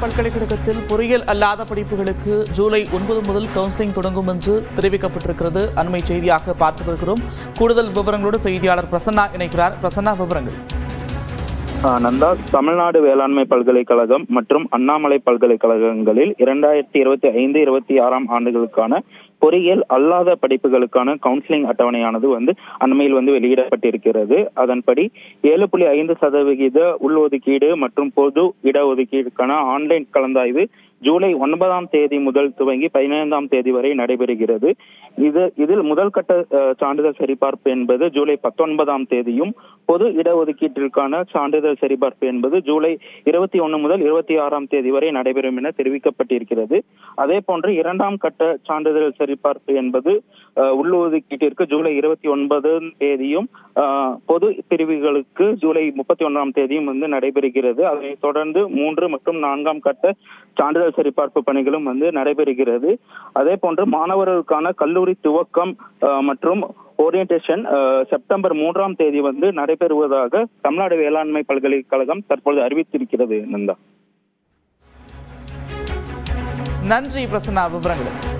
பல்கலைக்கழகத்தில் பொறியியல் அல்லாத படிப்புகளுக்கு ஜூலை 9 முதல் கவுன்சிலிங் தொடங்கும் என்று தெரிவிக்கப்பட்டிருக்கிறது. அண்மை செய்தியாக பார்த்து வருகிறோம். கூடுதல் விவரங்களோடு செய்தியாளர் பிரசன்னா இணைக்கிறார். பிரசன்னா, விவரங்கள். நந்தா, தமிழ்நாடு வேளாண்மை பல்கலைக்கழகம் மற்றும் அண்ணாமலை பல்கலைக்கழகங்களில் 2025-26 ஆண்டுகளுக்கான பொறியியல் அல்லாத படிப்புகளுக்கான கவுன்சிலிங் அட்டவணையானது அண்மையில் வெளியிடப்பட்டிருக்கிறது. அதன்படி 7.5% உள்ஒதுக்கீடு மற்றும் பொது இடஒதுக்கீடுக்கான ஆன்லைன் கலந்தாய்வு ஜூலை 9ஆம் தேதி முதல் துவங்கி 15ஆம் தேதி வரை நடைபெறுகிறது. இதில் முதல் கட்ட சான்றிதழ் சரிபார்ப்பு என்பது ஜூலை 19ஆம் தேதியும், பொது இடஒதுக்கீட்டிற்கான சான்றிதழ் சரிபார்ப்பு என்பது ஜூலை 21 முதல் 26ஆம் தேதி வரை நடைபெறும் என தெரிவிக்கப்பட்டிருக்கிறது. அதே போன்று இரண்டாம் கட்ட சான்றிதழ் சரிபார்ப்பு என்பது உள்ளொதுக்கீட்டிற்கு ஜூலை 29ஆம் தேதியும், பொது பிரிவுகளுக்கு ஜூலை 31ஆம் தேதியும் நடைபெறுகிறது. அதனைத் தொடர்ந்து 3 மற்றும் 4ஆம் கட்ட சான்றிதழ் சரிபார்ப்பு பணிகளும் நடைபெறுகிறது. அதே போன்று மாணவர்களுக்கான கல்லூரி துவக்கம் மற்றும் ஓரியன்டேஷன் செப்டம்பர் 3ஆம் தேதி நடைபெறுவதாக தமிழ்நாடு வேளாண்மை பல்கலைக்கழகம் தற்பொழுது அறிவித்திருக்கிறது. நந்தா, நன்றி பிரசன்னா, விவரங்களுக்கு.